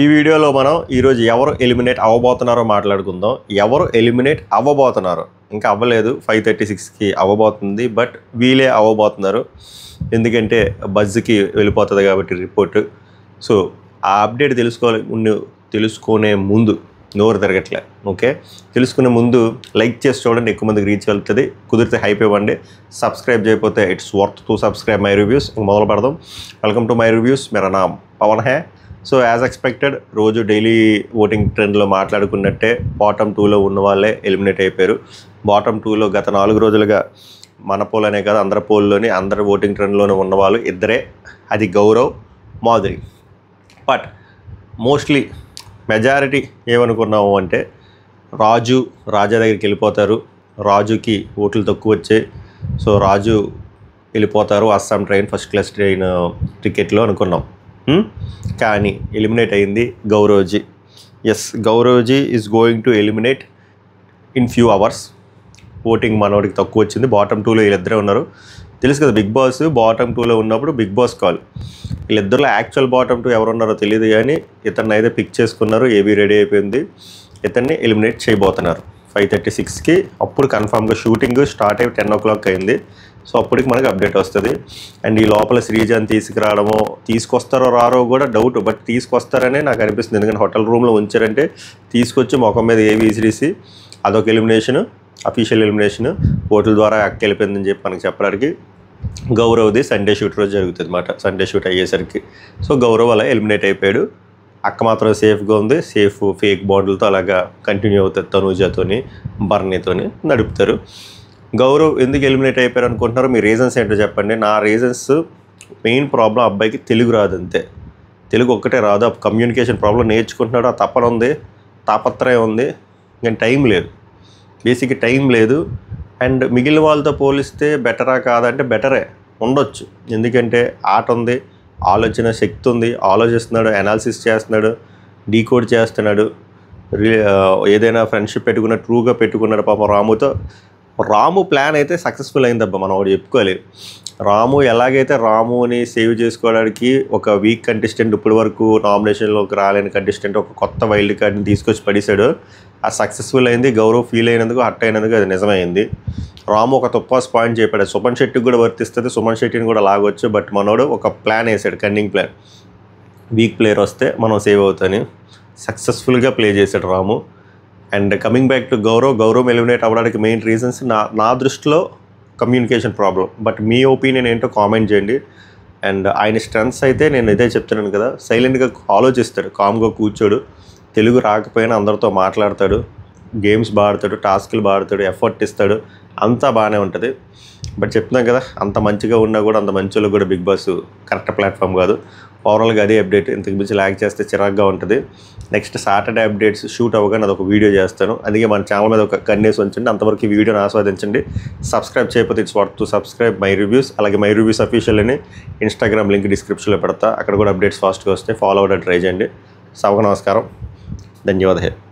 ఈ వీడియోలో మనం ఈరోజు ఎవరు ఎలిమినేట్ అవ్వబోతున్నారో మాట్లాడుకుందాం. ఎవరు ఎలిమినేట్ అవ్వబోతున్నారు ఇంకా అవ్వలేదు, 5:36కి అవ్వబోతుంది, బట్ వీలే అవ్వబోతున్నారు. ఎందుకంటే బజ్కి వెళ్ళిపోతుంది కాబట్టి రిపోర్టు. సో ఆ అప్డేట్ తెలుసుకునే ముందు నోరు తిరగట్లే. ఓకే, తెలుసుకునే ముందు లైక్ చేసి చూడండి, ఎక్కువ మందికి రీచ్ వెళ్తుంది. కుదిరితే హైప్ ఇవ్వండి. సబ్స్క్రైబ్ చేయకపోతే it's worth to subscribe my reviews. మొదలు పెడదాం. Welcome to my reviews. मेरा नाम పవన్ హే. సో యాజ్ ఎక్స్పెక్టెడ్ రోజు డైలీ ఓటింగ్ ట్రెండ్లో మాట్లాడుకున్నట్టే బాటమ్ 2లో ఉన్న వాళ్ళే ఎలిమినేట్ అయిపోయారు. బాటమ్ 2లో గత 4 రోజులుగా మన పోల్ అనే కాదు అందరి పోల్లోని అందరి ఓటింగ్ ట్రెండ్లోనే ఉన్నవాళ్ళు ఇద్దరే, అది Gaurav, Madhuri. But mostly majority ఏమనుకున్నాము అంటే రాజా దగ్గరికి వెళ్ళిపోతారు, రాజుకి ఓట్లు తక్కువ వచ్చాయి, సో రాజు వెళ్ళిపోతారు Assam train first class train టికెట్లో అనుకున్నాం. కానీ ఎలిమినేట్ అయింది Gauravji. Yes, Gauravji is going to eliminate in few hours. Voting మనోడికి తక్కువ వచ్చింది. బాటమ్ 2లో వీళ్ళిద్దరే ఉన్నారు. తెలుసు కదా, బిగ్ బాస్ బాటమ్ 2లో ఉన్నప్పుడు బిగ్ బాస్ కాల్. వీళ్ళిద్దరిలో యాక్చువల్ బాటమ్ 2 ఎవరు ఉన్నారో తెలియదు, కానీ ఇతన్ని అయితే పిక్ చేసుకున్నారు. ఏబీ రెడీ అయిపోయింది, ఇతన్ని ఎలిమినేట్ చేయబోతున్నారు 5:36కి. అప్పుడు కన్ఫామ్గా షూటింగ్ స్టార్ట్ అయ్యి 10 o'clock అయింది. సో అప్పటికి మనకు అప్డేట్ వస్తుంది. అండ్ ఈ లోపల శ్రీజాన్ తీసుకురావడమో తీసుకొస్తారో రారో కూడా డౌట్, బట్ తీసుకొస్తారనే నాకు అనిపిస్తుంది. ఎందుకంటే హోటల్ రూమ్లో ఉంచారంటే తీసుకొచ్చి ముఖం మీద విసిరేసి అదొక ఎలిమినేషన్, అఫీషియల్ ఎలిమినేషన్, ఓట్ల ద్వారా అక్క వెళ్ళిపోయిందని చెప్పి మనకి చెప్పడానికి. గౌరవ్ది సండే షూట్ రోజు జరుగుతుంది అన్నమాట. సండే షూట్ అయ్యేసరికి సో గౌరవ్ అలా ఎలిమినేట్ అయిపోయాడు. అక్క మాత్రం సేఫ్గా ఉంది. సేఫ్ ఫేక్ బాండ్లతో అలాగా కంటిన్యూ అవుతుంది. తనూజతోని బర్నీతోని నడుపుతారు. గౌరవ్ ఎందుకు ఎలిమినేట్ అయిపోయారు అనుకుంటున్నారు? మీ రీజన్స్ ఏంటో చెప్పండి. నా రీజన్స్ మెయిన్ ప్రాబ్లం అబ్బాయికి తెలుగు రాదు, అంతే. తెలుగు ఒక్కటే రాదు. కమ్యూనికేషన్ ప్రాబ్లం నేర్చుకుంటున్నాడు, ఆ తపన ఉంది, తాపత్రయం ఉంది, కానీ టైం లేదు. బేసిక్గా టైం లేదు. అండ్ మిగిలిన వాళ్ళతో పోలిస్తే బెటరా కాదంటే బెటరే ఉండొచ్చు. ఎందుకంటే ఆట ఉంది, ఆలోచన శక్తి ఉంది, ఆలోచిస్తున్నాడు, అనాలిసిస్ చేస్తున్నాడు, డీకోడ్ చేస్తున్నాడు, ఏదైనా ఫ్రెండ్షిప్ ట్రూగా పెట్టుకున్నాడు. పాపం రాము ప్లాన్ అయితే సక్సెస్ఫుల్ అయిందబ్బా, మనం ఒకటి చెప్పుకోవాలి. రాము ఎలాగైతే రాముని సేవ్ చేసుకోవడానికి ఒక వీక్ కంటెస్టెంట్, ఇప్పటి వరకు నామినేషన్లోకి రాలేని కంటెస్టెంట్ ఒక కొత్త వైల్డ్ కార్డ్ని తీసుకొచ్చి పడేశాడు. అది సక్సెస్ఫుల్ అయింది. గౌరవ్ ఫీల్ అయినందుకు, హర్ట్ అయినందుకు అది నిజమైంది. రాము ఒక తుప్పాస్ పాయింట్ చెప్పాడు, సుమన్ శెట్టికి కూడా వర్తిస్తుంది, సుమన్ శెట్టిని కూడా లాగొచ్చు. బట్ మనోడు ఒక ప్లాన్ వేసాడు, కన్నింగ్ ప్లాన్. వీక్ ప్లేయర్ వస్తే మనం సేవ్ అవుతాని సక్సెస్ఫుల్గా ప్లే చేశాడు Ramu. And coming back to Gaurav eliminate అవ్వడానికి మెయిన్ రీజన్స్ నా దృష్టిలో కమ్యూనికేషన్ ప్రాబ్లం. బట్ మీ ఒపీనియన్ ఏంటో కామెంట్ చేయండి. అండ్ ఆయన స్ట్రెంగ్స్ అయితే నేను ఇదే చెప్తున్నాను కదా, సైలెంట్గా ఆలోచిస్తాడు, కామ్గా కూర్చోడు, తెలుగు రాకపోయినా అందరితో మాట్లాడతాడు, గేమ్స్ బాడతాడు, టాస్క్లు బాడతాడు, ఎఫర్ట్ ఇస్తాడు, అంతా బాగానే ఉంటుంది. బట్ చెప్తున్నాం కదా, అంత మంచిగా ఉన్నా కూడా అంత మంచిలో కూడా బిగ్ బాస్ కరెక్ట్ ప్లాట్ఫామ్ కాదు. ఓవరాల్గా అదే అప్డేట్. ఇంతకు మించి ల్యాగ్ చేస్తే చిరాగ్గా ఉంటుంది. నెక్స్ట్ సాటర్డే అప్డేట్స్ షూట్ అవ్వగానే అదొక వీడియో చేస్తాను. అందుకే మన ఛానల్ మీద ఒక కన్నేసి ఉంచండి. అంతవరకు ఈ వీడియోని ఆస్వాదించండి. సబ్స్క్రైబ్ చేయకపోతే it's worth to subscribe my reviews. అలాగే మై రివ్యూస్ అఫీషియల్ అని ఇన్స్టాగ్రామ్ లింక్ డిస్క్రిప్షన్లో పెడతా, అక్కడ కూడా అప్డేట్స్ ఫాస్ట్గా వస్తే ఫాలో అవ్వడానికి ట్రై చేయండి. సభకు నమస్కారం, ధన్యవాదాలు.